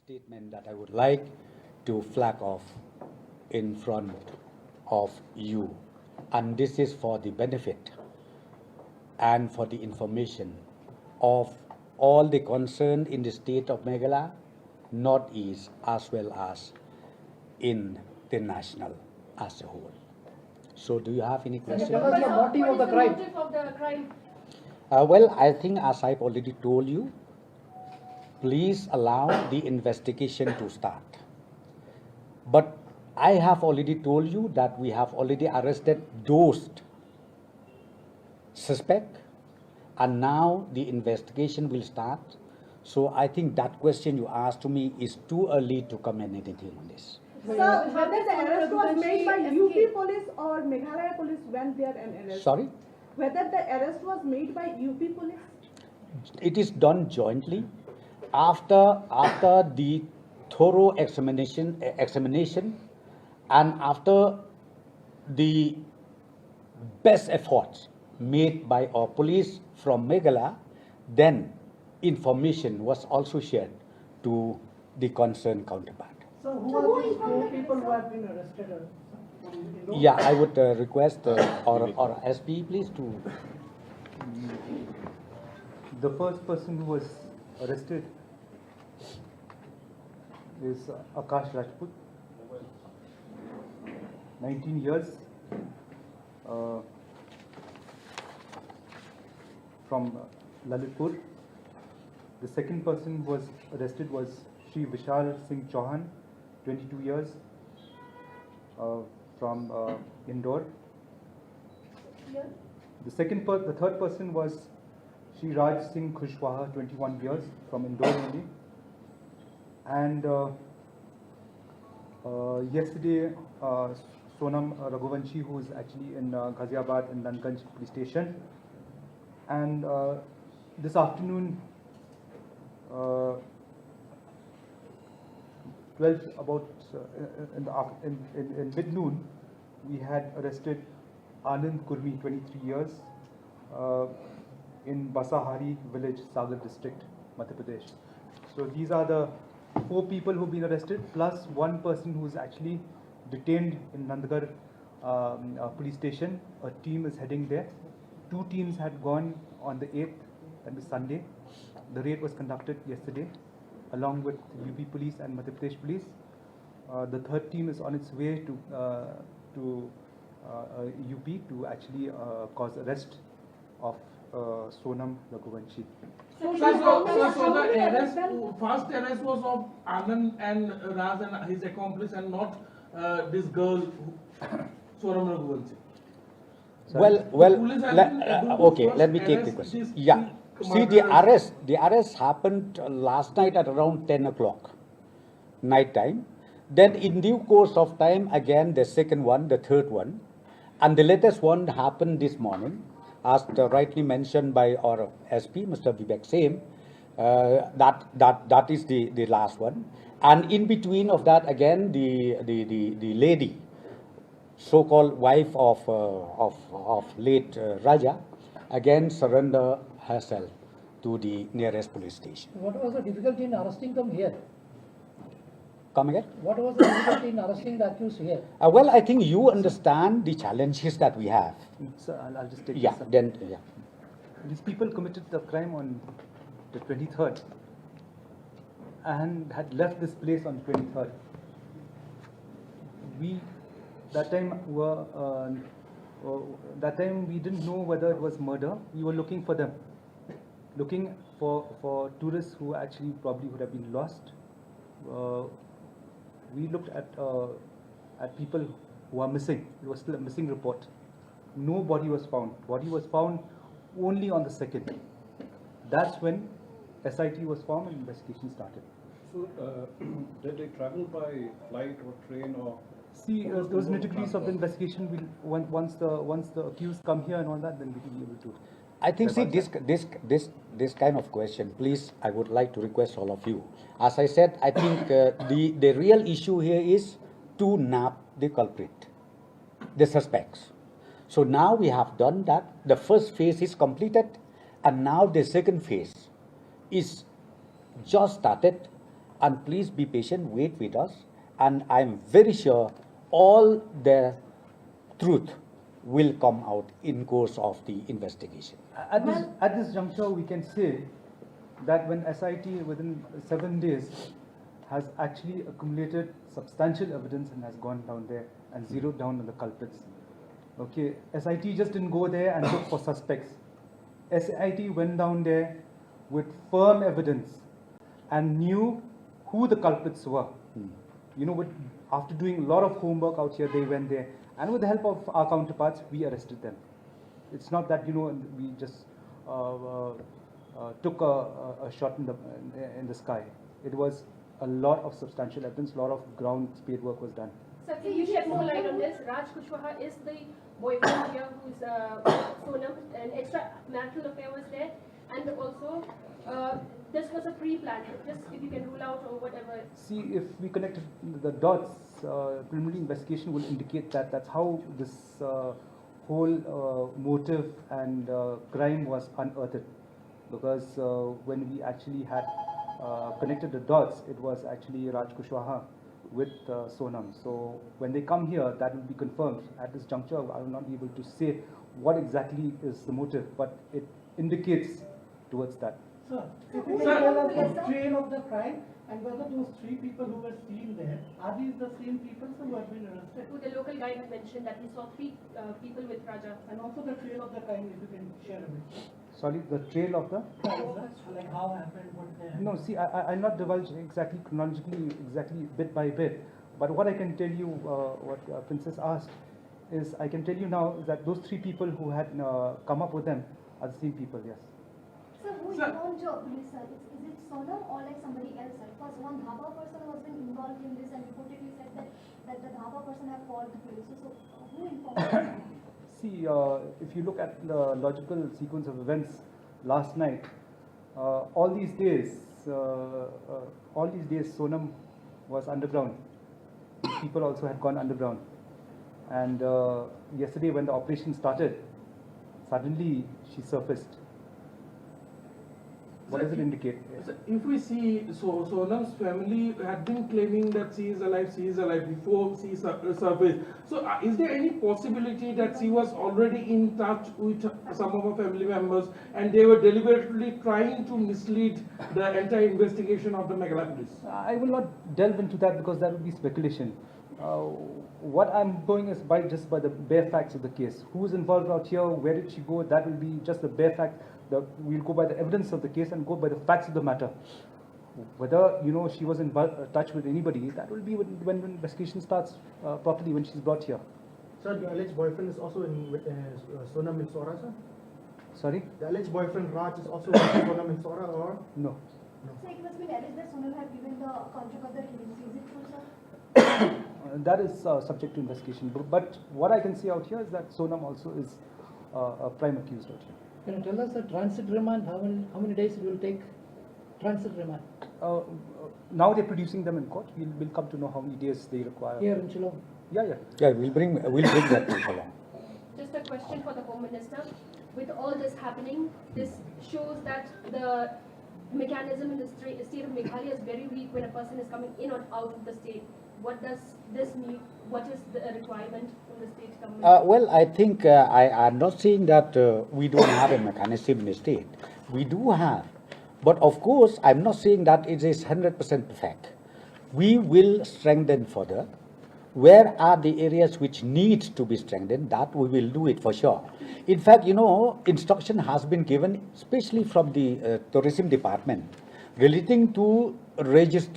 statement that I would like to flag off in front of you, and this is for the benefit and for the information of all the concerned in the state of Meghalaya, Northeast, as well as in the national as a whole. So do you have any questions? Tell us the motive of the crime. What is the motive of the crime? Well, I think as I've already told you, please allow the investigation to start. But I have already told you that we have already arrested those suspects, and now the investigation will start. So I think that question you asked to me is too early to comment anything on this. Sir, whether the arrest was made by UP police or Meghalaya police went there and arrested? Sorry? Whether the arrest was made by UP police? It is done jointly after the thorough examination and after the best efforts made by our police from Meghalaya, then information was also shared to the concerned counterpart. So who are these four people who have been arrested? Yeah, I would request or SP please to. The first person who was arrested is Akash Rajput, 19 years, from Lalitpur. The second person who was arrested was Shri Vishal Singh Chauhan, 22 years, from Indore. The third person was Shri Raj Singh Khushwaha, 21 years, from Indore only. And yesterday, Sonam Raghuvanshi, who is actually in Ghaziabad in Nanganj police station. And this afternoon, in mid-noon, we had arrested Anand Kurmi, 23 years, in Basahari village, Sagar district, Madhya Pradesh. So these are the four people who've been arrested, plus one person who is actually detained in Nandgarh police station. A team is heading there. Two teams had gone on the 8th, that was Sunday. The raid was conducted yesterday, along with UP police and Madhya Pradesh police. The third team is on its way to UP to actually cause arrest of Sonam Raghuvanshi. So So the arrest, first arrest was of Anand and Raj and his accomplice, and not this girl, Sonam Raghuvanshi. Okay, let me take the question. Yeah, see, the arrest happened last night at around 10 o'clock, night time. Then in due course of time, again the second one, the third one, and the latest one happened this morning, as rightly mentioned by our SP, Mr. Vivek Same. That is the last one, and in between of that, again the lady, so-called wife of late Raja, again surrender herself to the nearest police station. What was the difficulty in arresting them here? Come again? What was the difficulty in arresting the accused here? Well, I think you understand the challenges that we have. So I'll just take Yeah, this up. then, yeah. These people committed the crime on the 23rd and had left this place on 23rd. That time we didn't know whether it was murder. We were looking for them, looking for tourists who actually probably would have been lost. We looked at people who are missing. It was still a missing report. No body was found. Body was found only on the 2nd. That's when SIT was formed and investigation started. So, did they travel by flight or train or? See, those nitty-gritties of the investigation, once the accused come here and all that, then we will be able to. I think, see, this kind of question, please, I would like to request all of you. As I said, I think the real issue here is to nab the culprit, the suspects. So now we have done that. The first phase is completed, and now the second phase is just started, And please be patient, wait with us, and I'm very sure all the truth will come out in course of the investigation. At this juncture, we can say that when SIT within 7 days has actually accumulated substantial evidence and has gone down there and zeroed down on the culprits. Okay, SIT just didn't go there and look for suspects. SIT went down there with firm evidence and knew who the culprits were. You know, after doing a lot of homework out here, they went there, and with the help of our counterparts, we arrested them. It's not that, you know, we just took a shot in the sky. It was a lot of substantial evidence, a lot of ground spade work was done. Sir, can you shed more light on this? Raj Kushwaha is the boyfriend here who's Sonam. An extramarital affair was there, and also this was a pre-planned. Just if you can rule out or whatever. See, if we connect the dots, preliminary investigation will indicate that that's how this whole motive and crime was unearthed. Because when we actually had connected the dots, it was actually Raj Kushwaha with Sonam. So when they come here, that will be confirmed. At this juncture, I will not be able to say what exactly is the motive, but it indicates towards that. Sir, if you can tell us the trail of the crime and whether those 3 people who were seen there, are these the same people who have been arrested? Who the local guide had mentioned that he saw 3 people with Raja. And also the trail of the crime, if you can share a bit. Sorry, the trail of the? Like how happened, what they happened. No, see, I'll not divulge exactly chronologically, exactly bit by bit. But what I can tell you, what Princess asked, is I can tell you now that those 3 people who had come up with them are the same people, yes. Sir, who informed your police, sir? Is it Sonam or like somebody else, sir? Because one Dhaba person was been involved in this and reportedly said that the Dhaba person have called the police. So who informed you? See, if you look at the logical sequence of events last night, all these days Sonam was underground. People also had gone underground. And yesterday when the operation started, suddenly she surfaced. What does it indicate? If we see, so Sonam's family had been claiming that she is alive before she surfaced. So is there any possibility that she was already in touch with some of her family members and they were deliberately trying to mislead the entire investigation of the Meghalaya police? I will not delve into that because that would be speculation. What I'm going is just by the bare facts of the case. Who's involved out here? Where did she go? That will be just the bare fact. We'll go by the evidence of the case and go by the facts of the matter. Whether she was in touch with anybody, that will be when the investigation starts properly, when she's brought here. Sir, the alleged boyfriend is also in with Sonam in Sora, sir? Sorry? The alleged boyfriend Raj is also with Sonam in Sora, or? No. So it must be alleged that Sonam have given the contract of the release. Is it true, sir? That is subject to investigation. But what I can say out here is that Sonam also is a prime accused out here. Can you tell us the transit remand, how many days it will take? Transit remand Now they're producing them in court. We'll come to know how many days they require. here in Shillong. Yeah. Yeah, we'll bring that to along. Just a question for the Home Minister. With all this happening, this shows that the mechanism in the state of Meghalaya is very weak when a person is coming in or out of the state. What does this mean? What is the requirement from the state government? Well, I think I'm not saying that we don't have a mechanism in the state. We do have. But of course, I'm not saying that it is 100% perfect. We will strengthen further. Where are the areas which need to be strengthened? That we will do it for sure. In fact, instruction has been given, especially from the tourism department, relating to registration.